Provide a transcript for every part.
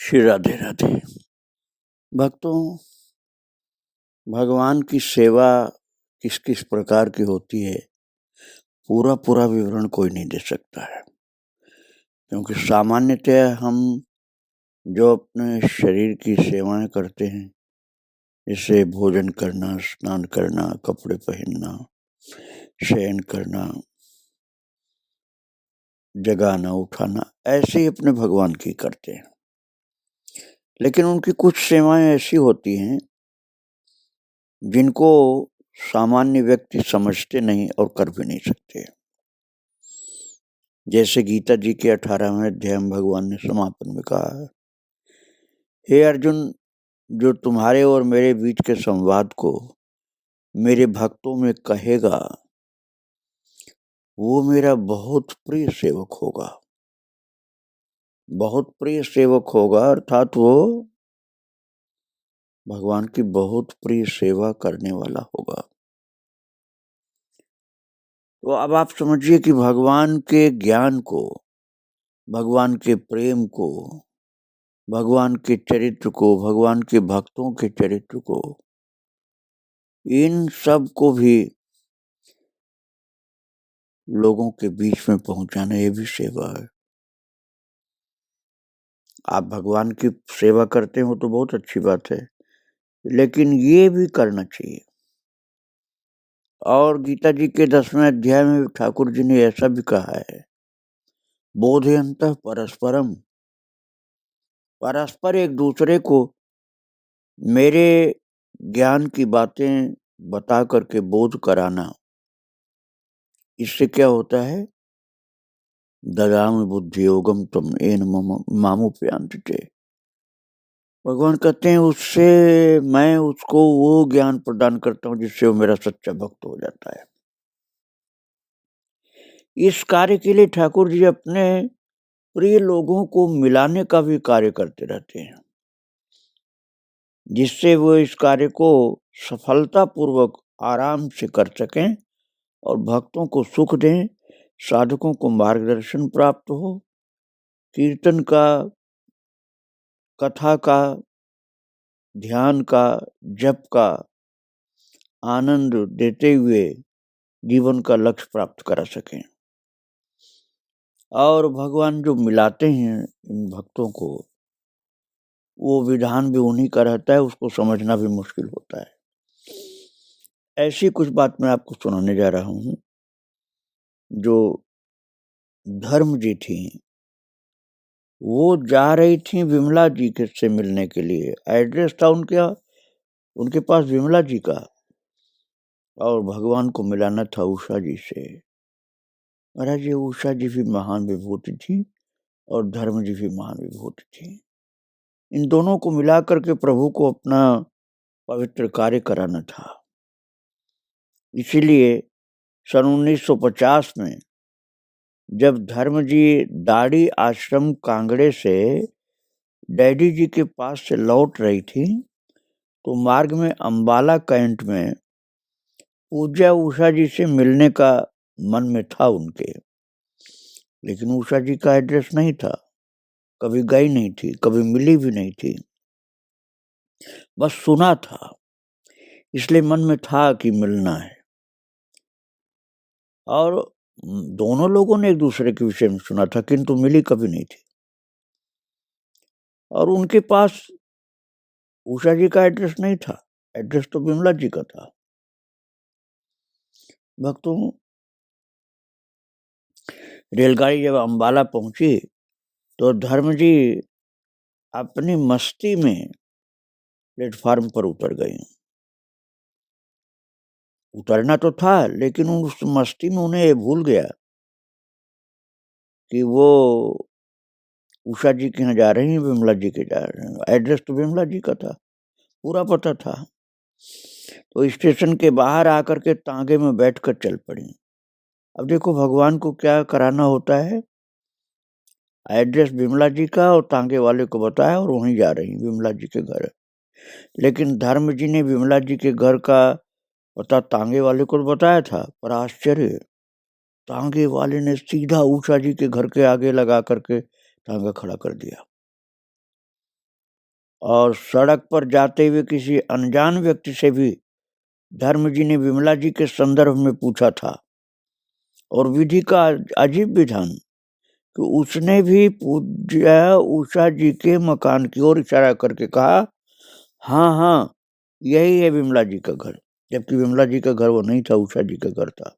श्री राधे राधे। भक्तों, भगवान की सेवा किस किस प्रकार की होती है पूरा विवरण कोई नहीं दे सकता है, क्योंकि सामान्यतः हम जो अपने शरीर की सेवाएं करते हैं, जैसे भोजन करना, स्नान करना, कपड़े पहनना, शयन करना, जगाना, उठाना, ऐसे ही अपने भगवान की करते हैं। लेकिन उनकी कुछ सेवाएं ऐसी होती हैं जिनको सामान्य व्यक्ति समझते नहीं और कर भी नहीं सकते। जैसे गीता जी के 18वें अध्याय में भगवान ने समापन में कहा है, हे अर्जुन, जो तुम्हारे और मेरे बीच के संवाद को मेरे भक्तों में कहेगा वो मेरा बहुत प्रिय सेवक होगा। बहुत प्रिय सेवक होगा अर्थात वो भगवान की बहुत प्रिय सेवा करने वाला होगा। तो अब आप समझिए कि भगवान के ज्ञान को, भगवान के प्रेम को, भगवान के चरित्र को, भगवान के भक्तों के चरित्र को, इन सब को भी लोगों के बीच में पहुंचाना, ये भी सेवा है। आप भगवान की सेवा करते हो तो बहुत अच्छी बात है, लेकिन ये भी करना चाहिए। और गीता जी के 10वें अध्याय में ठाकुर जी ने ऐसा भी कहा है, बोधयन्तः परस्परम, परस्पर एक दूसरे को मेरे ज्ञान की बातें बता करके बोध कराना। इससे क्या होता है, ददामि बुद्धि योगम तम येन मामुपयान्ति। भगवान कहते हैं उससे मैं उसको वो ज्ञान प्रदान करता हूँ जिससे वो मेरा सच्चा भक्त हो जाता है। इस कार्य के लिए ठाकुर जी अपने प्रिय लोगों को मिलाने का भी कार्य करते रहते हैं, जिससे वो इस कार्य को सफलतापूर्वक आराम से कर सकें और भक्तों को सुख दें, साधकों को मार्गदर्शन प्राप्त हो, कीर्तन का, कथा का, ध्यान का, जप का आनंद देते हुए जीवन का लक्ष्य प्राप्त करा सकें। और भगवान जो मिलाते हैं इन भक्तों को, वो विधान भी उन्हीं का रहता है, उसको समझना भी मुश्किल होता है। ऐसी कुछ बात मैं आपको सुनाने जा रहा हूँ। जो धर्म जी थी, वो जा रही थी विमला जी के से मिलने के लिए। एड्रेस था उनके पास विमला जी का, और भगवान को मिलाना था उषा जी से। महाराज, ये उषा जी भी महान विभूति थी और धर्म जी भी महान विभूति थी। इन दोनों को मिला करके प्रभु को अपना पवित्र कार्य कराना था। इसीलिए सन 1950 में जब धर्म जी दाढ़ी आश्रम कांगड़े से डैडी जी के पास से लौट रही थी, तो मार्ग में अंबाला कैंट में पूज्या उषा जी से मिलने का मन में था उनके, लेकिन उषा जी का एड्रेस नहीं था, कभी गई नहीं थी, कभी मिली भी नहीं थी, बस सुना था। इसलिए मन में था कि मिलना है। और दोनों लोगों ने एक दूसरे के विषय में सुना था, किंतु मिली कभी नहीं थी। और उनके पास उषा जी का एड्रेस नहीं था, एड्रेस तो विमला जी का था। भक्तों, रेलगाड़ी जब अंबाला पहुंची तो धर्म जी अपनी मस्ती में प्लेटफार्म पर उतर गई। उतरना तो था, लेकिन उस मस्ती में उन्हें ये भूल गया कि वो उषा जी के यहाँ जा रही हैं, विमला जी के जा रहे हैं। एड्रेस तो विमला जी का था, पूरा पता था। तो स्टेशन के बाहर आकर के तांगे में बैठकर चल पड़ी। अब देखो भगवान को क्या कराना होता है, एड्रेस विमला जी का और तांगे वाले को बताया और वहीं जा रही विमला जी के घर। लेकिन धर्म जी ने विमला जी के घर का पता तांगे वाले को बताया था, पर आश्चर्य, तांगे वाले ने सीधा उषा जी के घर के आगे लगा करके तांगा खड़ा कर दिया। और सड़क पर जाते हुए किसी अनजान व्यक्ति से भी धर्म जी ने विमला जी के संदर्भ में पूछा था। और विधि का अजीब विधान कि उसने भी पूज्य उषा जी के मकान की ओर इशारा करके कहा, हाँ हाँ यही है विमला जी का घर, जबकि विमला जी का घर वो नहीं था, उषा जी का घर था।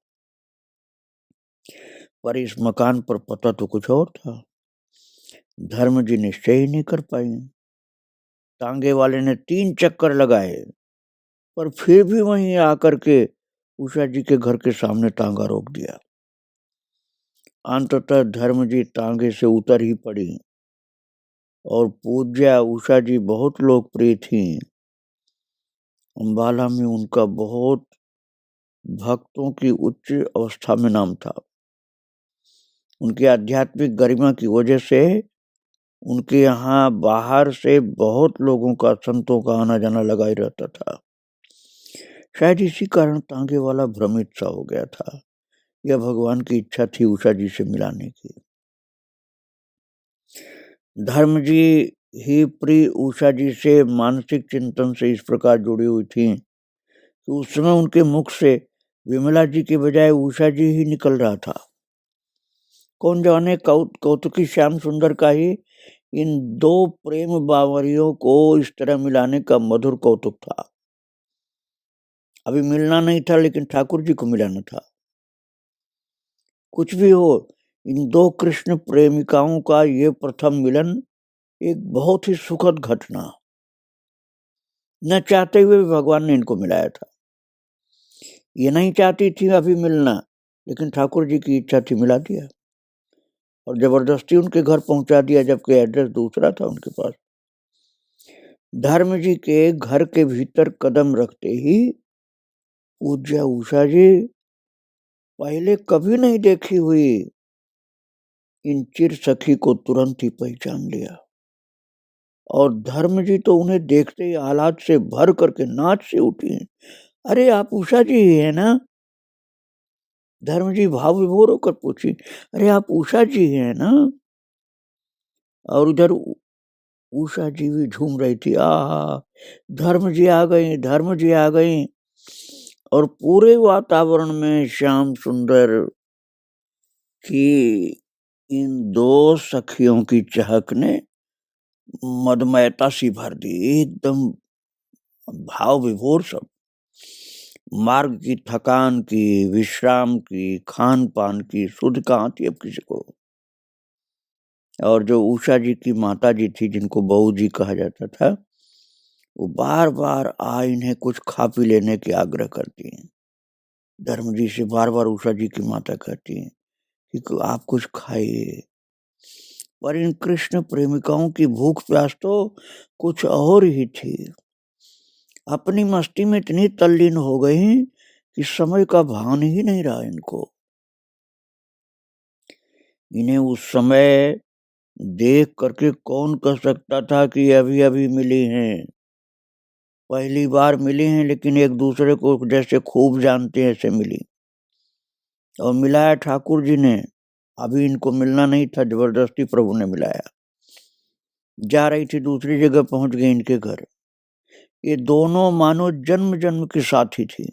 पर इस मकान पर पता तो कुछ और था। धर्म जी निश्चय ही नहीं कर पाई। तांगे वाले ने 3 चक्कर लगाए, पर फिर भी वहीं आकर के उषा जी के घर के सामने तांगा रोक दिया। अंततः धर्म जी तांगे से उतर ही पड़ी और पूज्या उषा जी बहुत लोकप्रिय थी। अम्बाला में उनका बहुत भक्तों की उच्च अवस्था में नाम था। उनकी आध्यात्मिक गरिमा की वजह से उनके यहाँ बाहर से बहुत लोगों का, संतों का आना जाना लगा ही रहता था। शायद इसी कारण तांगे वाला भ्रमित सा हो गया था। यह भगवान की इच्छा थी उषा जी से मिलाने की। धर्म जी ही प्रिय उषा जी से मानसिक चिंतन से इस प्रकार जुड़ी हुई थी कि उस समय उनके मुख से विमला जी के बजाय उषा जी ही निकल रहा था। कौन जाने कौतुकी श्याम सुंदर का ही इन 2 प्रेम बावरियों को इस तरह मिलाने का मधुर कौतुक था। अभी मिलना नहीं था, लेकिन ठाकुर जी को मिलाना था। कुछ भी हो, इन 2 कृष्ण प्रेमिकाओं का ये प्रथम मिलन एक बहुत ही सुखद घटना। न चाहते हुए भी भगवान ने इनको मिलाया था। ये नहीं चाहती थी अभी मिलना, लेकिन ठाकुर जी की इच्छा थी, मिला दिया और जबरदस्ती उनके घर पहुंचा दिया, जबकि एड्रेस दूसरा था उनके पास। धर्म जी के घर के भीतर कदम रखते ही पूज्य उषा जी पहले कभी नहीं देखी हुई इन चिर सखी को तुरंत ही पहचान लिया। और धर्म जी तो उन्हें देखते ही आह्लाद से भर करके नाच से उठी। अरे आप उषा जी ही है ना? धर्म जी भाव विभोर होकर पूछी, अरे आप उषा जी हैं ना? और उधर उषा जी भी झूम रही थी, आहा धर्म जी आ गई, धर्म जी आ गई। और पूरे वातावरण में श्याम सुंदर की इन 2 सखियों की चहक ने मदमयता सी भर दी, एकदम भाव विभोर सब। मार्ग की थकान की, विश्राम की, खान पान की सुध कहाँ थी अब किसी को। और जो उषा जी की माता जी थी, जिनको बहू जी कहा जाता था, वो बार बार आ इन्हें कुछ खा पी लेने की आग्रह करती हैं। धर्म जी से बार बार उषा जी की माता कहती हैं कि आप कुछ खाइए। पर इन कृष्ण प्रेमिकाओं की भूख प्यास तो कुछ और ही थी। अपनी मस्ती में इतनी तल्लीन हो गई कि समय का भान ही नहीं रहा इनको। इन्हें उस समय देख करके कौन कह सकता था कि अभी अभी मिली हैं, पहली बार मिली हैं, लेकिन एक दूसरे को जैसे खूब जानते हैं ऐसे मिली। और मिलाया ठाकुर जी ने, अभी इनको मिलना नहीं था, जबरदस्ती प्रभु ने मिलाया। जा रही थी दूसरी जगह, पहुंच गई इनके घर। ये दोनों मानो जन्म जन्म की साथी थी।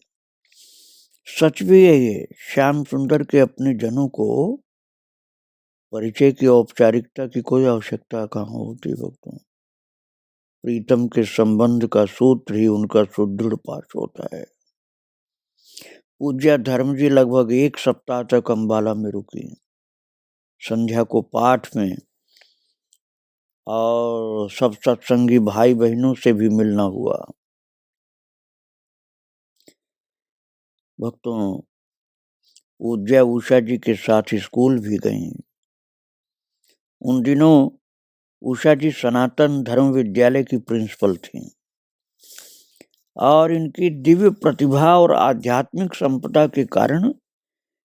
सच भी है ये, श्याम सुंदर के अपने जनों को परिचय की औपचारिकता की कोई आवश्यकता कहाँ होती भक्तों। प्रीतम के संबंध का सूत्र ही उनका सुदृढ़ पाश होता है। पूज्य धर्म जी लगभग 1 सप्ताह तक अम्बाला में रुकी। संध्या को पाठ में और सब सत्संगी भाई बहनों से भी मिलना हुआ। भक्तों, पूज्य उषा जी के साथ स्कूल भी गईं। उन दिनों उषा जी सनातन धर्म विद्यालय की प्रिंसिपल थीं और इनकी दिव्य प्रतिभा और आध्यात्मिक संपदा के कारण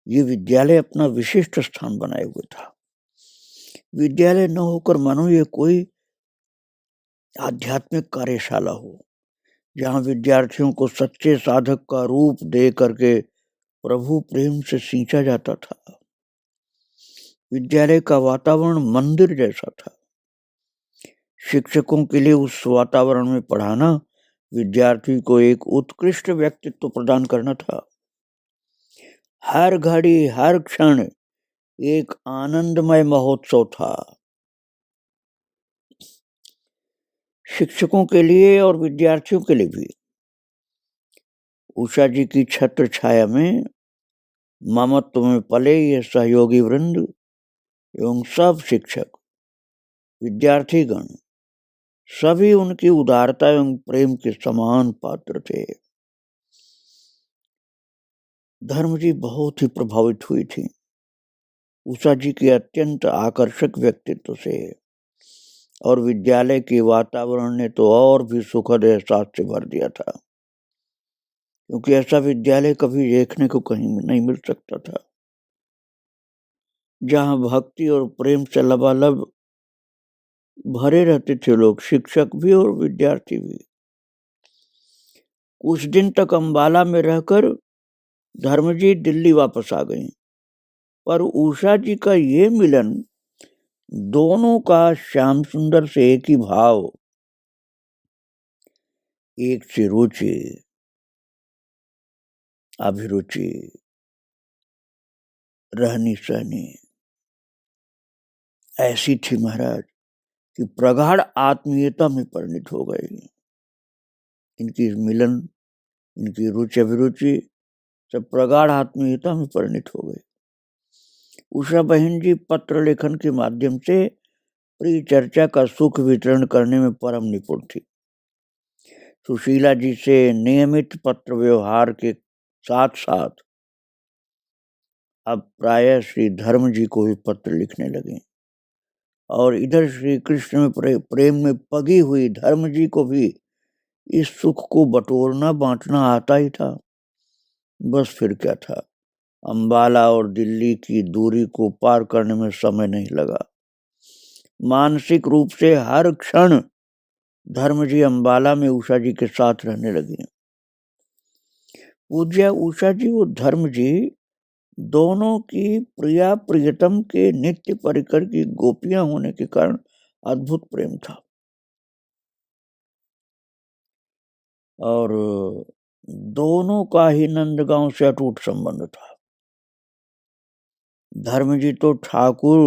ये विद्यालय अपना विशिष्ट स्थान बनाए हुए था। विद्यालय न होकर मानो ये कोई आध्यात्मिक कार्यशाला हो, जहाँ विद्यार्थियों को सच्चे साधक का रूप दे करके प्रभु प्रेम से सींचा जाता था। विद्यालय का वातावरण मंदिर जैसा था। शिक्षकों के लिए उस वातावरण में पढ़ाना विद्यार्थी को एक उत्कृष्ट व्यक्तित्व प्रदान करना था। हर घड़ी, हर क्षण एक आनंदमय महोत्सव था। शिक्षकों के लिए और विद्यार्थियों के लिए भी उषा जी की छत्र छाया में ममत्व में पले ये सहयोगी वृंद एवं सब शिक्षक, विद्यार्थीगण सभी उनकी उदारता एवं प्रेम के समान पात्र थे। धर्म जी बहुत ही प्रभावित हुई थी उषा जी के अत्यंत आकर्षक व्यक्तित्व से, और विद्यालय के वातावरण ने तो और भी सुखद एहसास से भर दिया था, क्योंकि ऐसा विद्यालय कभी देखने को कहीं नहीं मिल सकता था, जहां भक्ति और प्रेम से लबालब भरे रहते थे लोग, शिक्षक भी और विद्यार्थी भी। कुछ दिन तक अंबाला में रहकर धर्म जी दिल्ली वापस आ गई, पर उषा जी का ये मिलन दोनों का श्याम सुंदर से एक ही भाव, एक से रुचि, अभिरुचि, रहनी सहनी ऐसी थी महाराज कि प्रगाढ़ आत्मीयता में परिणित हो गई। इनकी मिलन, इनकी रुचि अभिरुचि सब प्रगाढ़ आत्मीयता में परिणित हो गई। उषा बहन जी पत्र लेखन के माध्यम से प्रिय चर्चा का सुख वितरण करने में परम निपुण थी। सुशीला जी से नियमित पत्र व्यवहार के साथ साथ अब प्रायः श्री धर्म जी को भी पत्र लिखने लगे, और इधर श्री कृष्ण में प्रेम में पगी हुई धर्म जी को भी इस सुख को बटोरना बांटना आता ही था। बस फिर क्या था, अंबाला और दिल्ली की दूरी को पार करने में समय नहीं लगा। मानसिक रूप से हर क्षण धर्म जी अंबाला में उषा जी के साथ रहने लगी। पूज्य उषा जी और धर्म जी दोनों की प्रिया प्रियतम के नित्य परिकर की गोपियां होने के कारण अद्भुत प्रेम था, और दोनों का ही नंदगांव से अटूट संबंध था। धर्म जी तो ठाकुर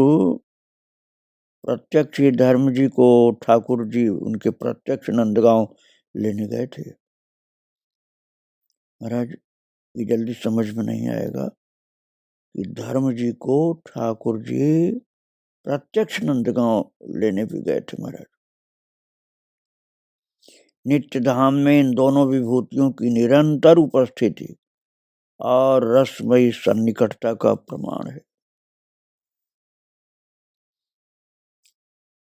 प्रत्यक्ष ही धर्म जी को ठाकुर जी उनके प्रत्यक्ष नंदगांव लेने गए थे। महाराज ये जल्दी समझ में नहीं आएगा कि धर्म जी को ठाकुर जी प्रत्यक्ष नंदगांव लेने भी गए थे। महाराज नित्य धाम में इन दोनों विभूतियों की निरंतर उपस्थिति और रसमयी सन्निकटता का प्रमाण है।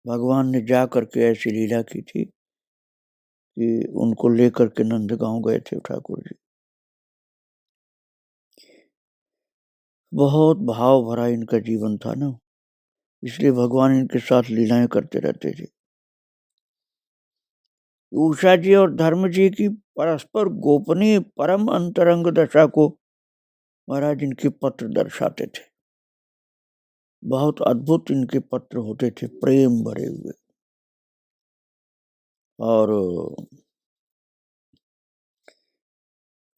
भगवान ने जा करके ऐसी लीला की थी कि उनको लेकर के नंदगांव गए थे ठाकुर जी। बहुत भाव भरा इनका जीवन था ना, इसलिए भगवान इनके साथ लीलाएं करते रहते थे। उषा जी और धर्म जी की परस्पर गोपनीय परम अंतरंग दशा को महाराज इनके पत्र दर्शाते थे। बहुत अद्भुत इनके पत्र होते थे, प्रेम भरे हुए। और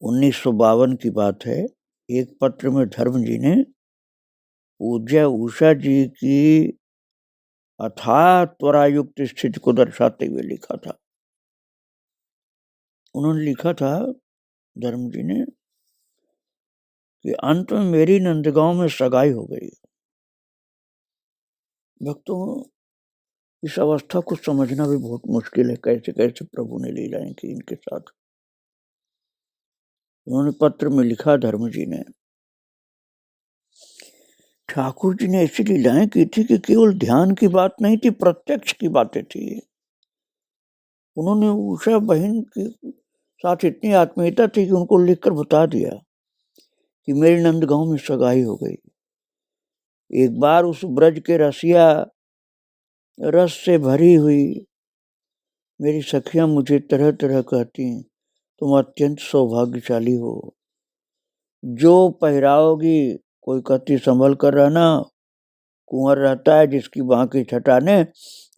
1952 की बात है, एक पत्र में धर्म जी ने पूज्य उषा जी की अथाह त्वरायुक्त स्थिति को दर्शाते हुए लिखा था। उन्होंने लिखा था धर्म जी ने कि अंत में मेरी नंदगांव में सगाई हो गई। भक्तों, इस अवस्था को समझना भी बहुत मुश्किल है, कैसे कैसे प्रभु ने लीलाएं की इनके साथ। उन्होंने पत्र में लिखा धर्म जी ने, ठाकुर जी ने ऐसी लीलाएं की थी कि केवल ध्यान की बात नहीं थी, प्रत्यक्ष की बातें थी। उन्होंने उषा बहन के साथ इतनी आत्मीयता थी कि उनको लिखकर बता दिया कि मेरे नंदगांव में सगाई हो गई। एक बार उस ब्रज के रसिया रस से भरी हुई मेरी सखियां मुझे तरह तरह कहती, तुम अत्यंत सौभाग्यशाली हो, जो पहराओगी कोई कहती संभल कर रहना, कुंवर रहता है जिसकी बांकी छटा ने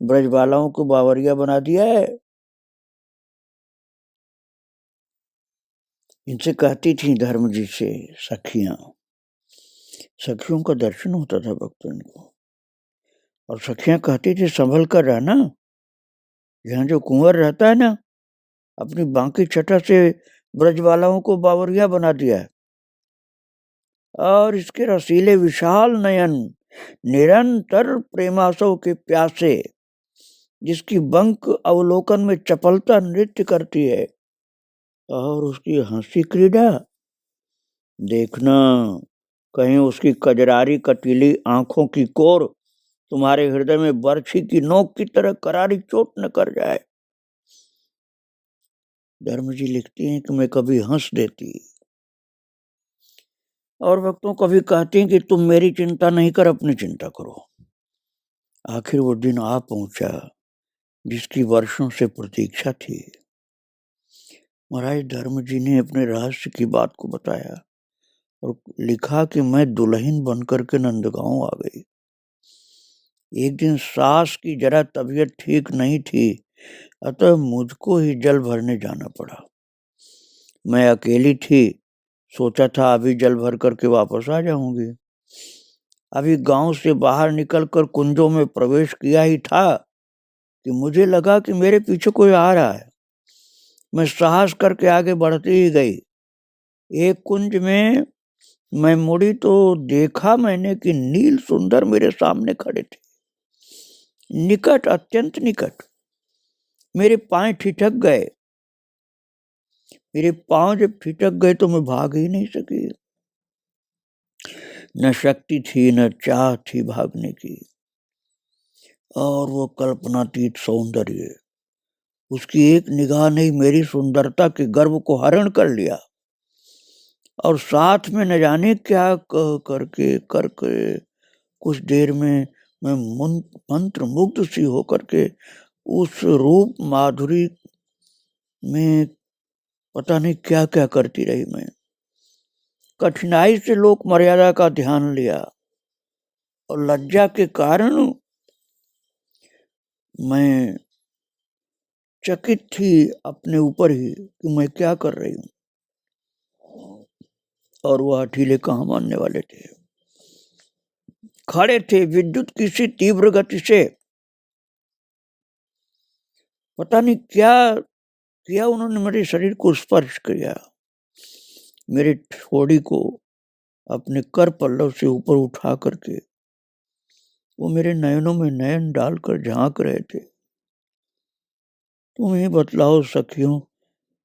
ब्रजबालाओं को बावरिया बना दिया है। इनसे कहती थी धर्म जी से सखियां, सखियों का दर्शन होता था भक्तों को, और सखियां कहती थी संभल कर रहना, यहाँ जो कुंवर रहता है ना, अपनी बांकी छटा से ब्रजबालाओं को बावरिया बना दिया है, और इसके रसीले विशाल नयन निरंतर प्रेमासव के प्यासे, जिसकी बंक अवलोकन में चपलता नृत्य करती है, और उसकी हंसी क्रीड़ा देखना, कहीं उसकी कजरारी कटीली आंखों की कोर तुम्हारे हृदय में बरछी की नोक की तरह करारी चोट न कर जाए। धर्म जी लिखती हैं कि मैं कभी हंस देती और भक्तों कभी कहती हैं कि तुम मेरी चिंता नहीं कर, अपनी चिंता करो। आखिर वो दिन आ पहुंचा जिसकी वर्षों से प्रतीक्षा थी। महाराज धर्म जी ने अपने रहस्य की बात को बताया और लिखा कि मैं दुल्हन बनकर के नंदगांव आ गई। एक दिन सास की जरा तबीयत ठीक नहीं थी, अतः मुझको ही जल भरने जाना पड़ा। मैं अकेली थी, सोचा था अभी जल भर करके वापस आ जाऊंगी। अभी गांव से बाहर निकलकर कुंजों में प्रवेश किया ही था कि मुझे लगा कि मेरे पीछे कोई आ रहा है। मैं साहस करके आगे बढ़ती ही गई। एक कुंज में मैं मुड़ी तो देखा मैंने कि नील सुंदर मेरे सामने खड़े थे, निकट, अत्यंत निकट। मेरे पांव ठिठक गए। मेरे पांव जब ठिठक गए तो मैं भाग ही नहीं सकी। न शक्ति थी न चाह थी भागने की। और वो कल्पनातीत सौंदर्य, उसकी एक निगाह ने मेरी सुंदरता के गर्व को हरण कर लिया, और साथ में न जाने क्या कह करके करके कुछ देर में मैं मंत्र मुग्ध सी होकर के उस रूप माधुरी में पता नहीं क्या क्या करती रही। मैं कठिनाई से लोक मर्यादा का ध्यान लिया और लज्जा के कारण मैं चकित थी अपने ऊपर ही कि मैं क्या कर रही हूँ। और वह हठीले कहाँ मानने वाले थे, खड़े थे विद्युत की सी तीव्र गति से। पता नहीं क्या किया उन्होंने, मेरे शरीर को स्पर्श किया, मेरी ठोड़ी को अपने कर पल्लव से ऊपर उठा करके वो मेरे नयनों में नयन डालकर झांक रहे थे। तुम ही बतलाओ सखियों,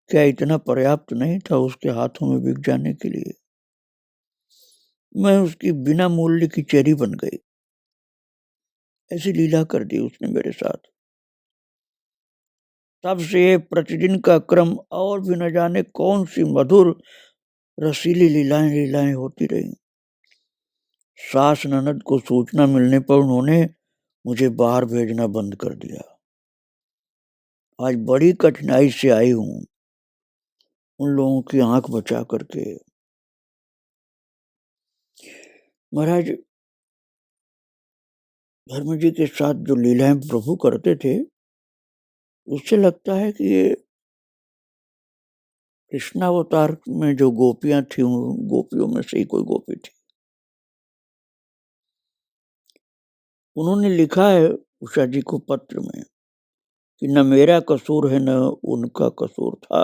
क्या इतना पर्याप्त नहीं था उसके हाथों में बिक जाने के लिए? मैं उसकी बिना मूल्य की चेरी बन गई। ऐसी लीला कर दी उसने मेरे साथ। तब से प्रतिदिन का क्रम और भी न जाने कौन सी मधुर रसीली लीलाएं लीलाएं होती रही। सास ननद को सूचना मिलने पर उन्होंने मुझे बाहर भेजना बंद कर दिया। आज बड़ी कठिनाई से आई हूं उन लोगों की आंख बचा करके। महाराज धर्म जी के साथ जो लीलाएं प्रभु करते थे, उससे लगता है कि ये कृष्णावतार में जो गोपियां थी, उन गोपियों में से ही कोई गोपी थी। उन्होंने लिखा है उषा जी को पत्र में कि न मेरा कसूर है न उनका कसूर था,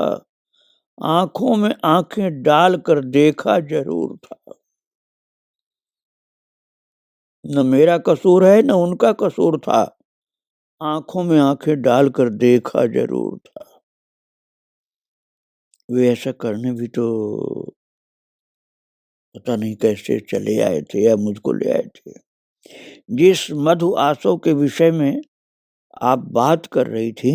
आंखों में आंखें डालकर देखा जरूर था। न मेरा कसूर है न उनका कसूर था, आंखों में आंखें डालकर देखा जरूर था। वे ऐसा करने भी तो पता नहीं कैसे चले आए थे या मुझको ले आए थे। जिस मधु आसो के विषय में आप बात कर रही थी,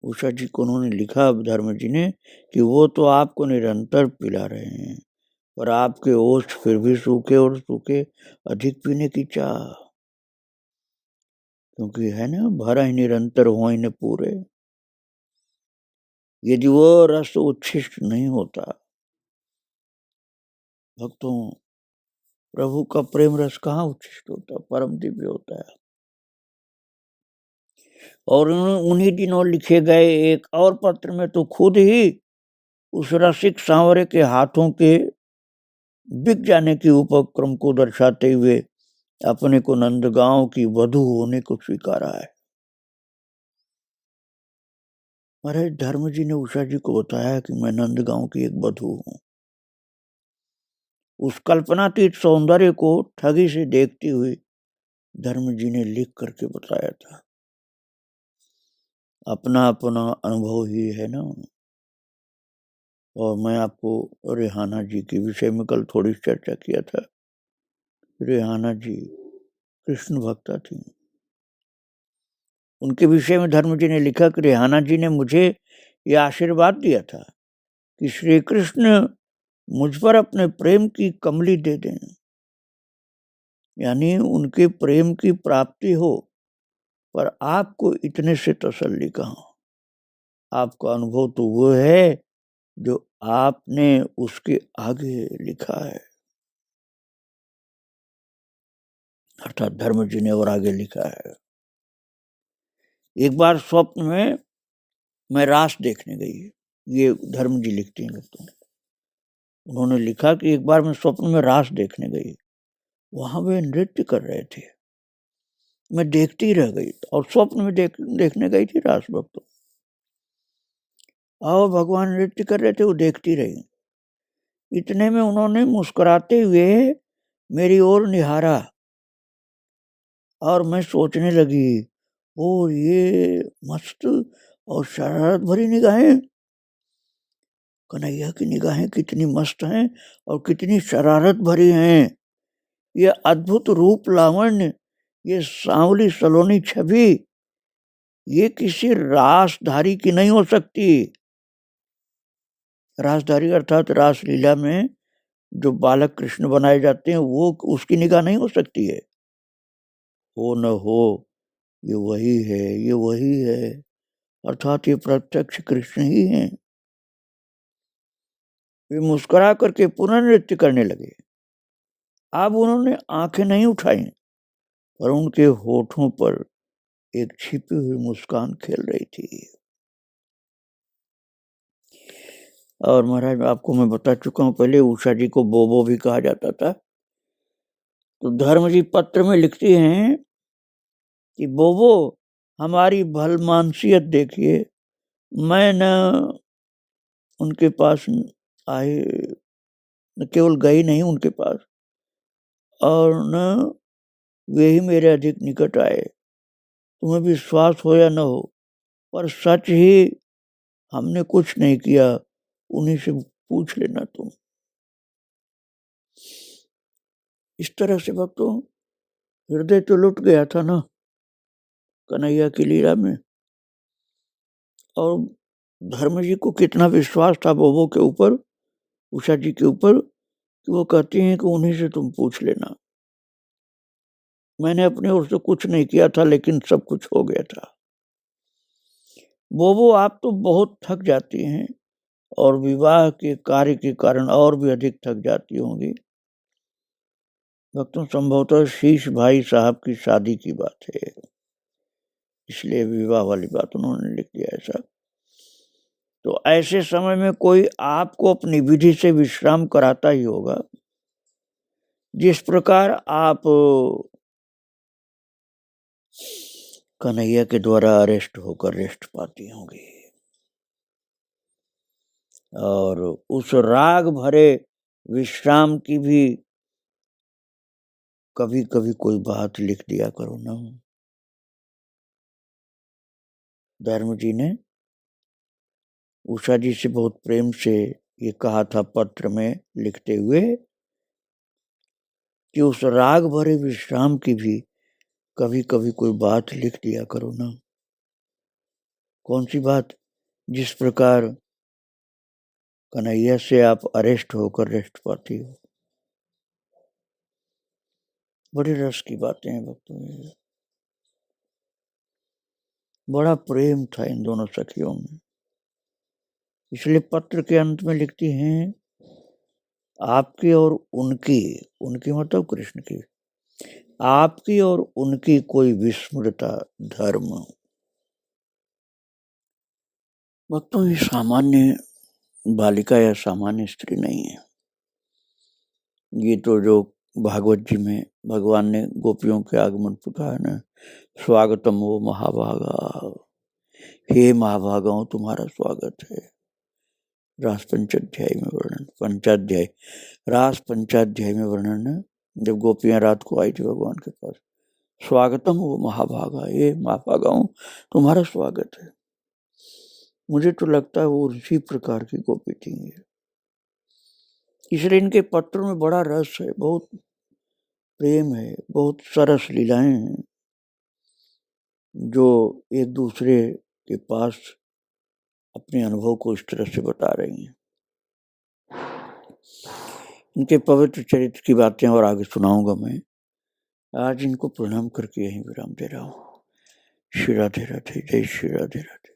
उषा जी को उन्होंने लिखा धर्म जी ने कि वो तो आपको निरंतर पिला रहे हैं, पर आपके ओष्ठ फिर भी सूखे और सूखे, अधिक पीने की चाह। क्योंकि है ना, भरा ही निरंतर हो न पूरे। यदि वो रस उच्छिष्ट नहीं होता भक्तों, प्रभु का प्रेम रस कहाँ उच्छिष्ट होता, परम दिव्य होता है। और उन्हीं दिनों लिखे गए एक और पत्र में तो खुद ही उस रसिक सांवरे के हाथों के बिक जाने के उपक्रम को दर्शाते हुए अपने को नंदगांव की वधू होने को स्वीकारा है। अरे धर्म जी ने उषा जी को बताया कि मैं नंदगांव की एक वधू हूं। उस कल्पनातीत सौंदर्य को ठगी से देखती हुई धर्म जी ने लिख करके बताया था। अपना अपना अनुभव ही है ना। और मैं आपको रेहाना जी के विषय में कल थोड़ी चर्चा किया था। रेहाना जी कृष्ण भक्ता थी। उनके विषय में धर्म जी ने लिखा कि रेहाना जी ने मुझे यह आशीर्वाद दिया था कि श्री कृष्ण मुझ पर अपने प्रेम की कमली दे दें, यानी उनके प्रेम की प्राप्ति हो, पर आपको इतने से तसल्ली कहाँ। आपका अनुभव तो वो है जो आपने उसके आगे लिखा है। अर्थात धर्म जी ने और आगे लिखा है। एक बार स्वप्न में मैं रास देखने गई। ये धर्म जी लिखती हैं दोस्तों। उन्होंने लिखा कि एक बार मैं स्वप्न में रास देखने गई, वहां वे नृत्य कर रहे थे, मैं देखती रह गई। और स्वप्न में देखने गई थी रास भक्तों, और भगवान नृत्य कर रहे थे, वो देखती रही। इतने में उन्होंने मुस्कुराते हुए मेरी ओर निहारा और मैं सोचने लगी, ओ ये मस्त और शरारत भरी निगाहें, कन्हैया की निगाहें कितनी मस्त हैं और कितनी शरारत भरी हैं। ये अद्भुत रूप लावण्य, ये सांवली सलोनी छवि, ये किसी रासधारी की नहीं हो सकती। रासधारी अर्थात रासलीला में जो बालक कृष्ण बनाए जाते हैं, वो उसकी निगाह नहीं हो सकती है। हो न हो, ये वही है, ये वही है, अर्थात ये प्रत्यक्ष कृष्ण ही हैं। वे मुस्कुरा करके पुनः नृत्य करने लगे। अब उन्होंने आंखें नहीं उठाई, पर उनके होठों पर एक छिपी हुई मुस्कान खेल रही थी। और महाराज आपको मैं बता चुका हूँ पहले, उषा जी को बोबो भी कहा जाता था। तो धर्म जी पत्र में लिखती हैं कि बोबो हमारी भलमानसियत देखिए, मैं न उनके पास आए, न केवल गई नहीं उनके पास, और न वे ही मेरे अधिक निकट आए। तुम्हें विश्वास हो या न हो, पर सच ही हमने कुछ नहीं किया, उन्हीं से पूछ लेना तुम। इस तरह से भक्तों हृदय तो लुट गया था ना कन्हैया की लीला में। और धर्म जी को कितना विश्वास था बोबो के ऊपर, उषा जी के ऊपर, कि वो कहती हैं कि उन्हीं से तुम पूछ लेना। मैंने अपनी ओर से कुछ नहीं किया था, लेकिन सब कुछ हो गया था। बोबो आप तो बहुत थक जाती हैं और विवाह के कार्य के कारण और भी अधिक थक जाती होंगी। भक्तों संभवतः शीश भाई साहब की शादी की बात है, इसलिए विवाह वाली बात उन्होंने लिख दिया ऐसा। तो ऐसे समय में कोई आपको अपनी विधि से विश्राम कराता ही होगा, जिस प्रकार आप कन्हैया के द्वारा अरेस्ट होकर रेस्ट पाती होंगी। और उस राग भरे विश्राम की भी कभी कभी कोई बात लिख दिया करो ना। धर्म जी ने उषा जी से बहुत प्रेम से ये कहा था पत्र में लिखते हुए कि उस राग भरे विश्राम की भी कभी कभी कोई बात लिख दिया करो ना। कौन सी बात? जिस प्रकार कन्हैया से आप अरेस्ट होकर रेस्ट पाती हो। बड़े रस की बातें हैं भक्तों। बड़ा प्रेम था इन दोनों सखियों में, इसलिए पत्र के अंत में लिखती हैं आपकी और उनकी, उनकी मतलब कृष्ण की, आपकी और उनकी कोई विस्मृता धर्म। भक्तों, ये सामान्य बालिका या सामान्य स्त्री नहीं है। ये तो जो भागवत जी में भगवान ने गोपियों के आगमन पर कहा है ना, स्वागतम वो महाभागा, हे महाभागाओं तुम्हारा स्वागत है। रास पंचाध्याय में वर्णन, पंचाध्याय, रास पंचाध्याय में वर्णन है, जब गोपियां रात को आई थी भगवान के पास, स्वागतम वो महाभागा, ये महाभागाओं तुम्हारा स्वागत है। मुझे तो लगता है वो उसी प्रकार की गोपी थी, इसलिए इनके पत्रों में बड़ा रस है, बहुत प्रेम है, बहुत सरस लीलाएं हैं, जो एक दूसरे के पास अपने अनुभव को इस तरह से बता रही हैं। इनके पवित्र चरित्र की बातें और आगे सुनाऊंगा मैं। आज इनको प्रणाम करके यहीं विराम दे रहा हूँ। श्री राधे राधे, जय श्री राधे राधे।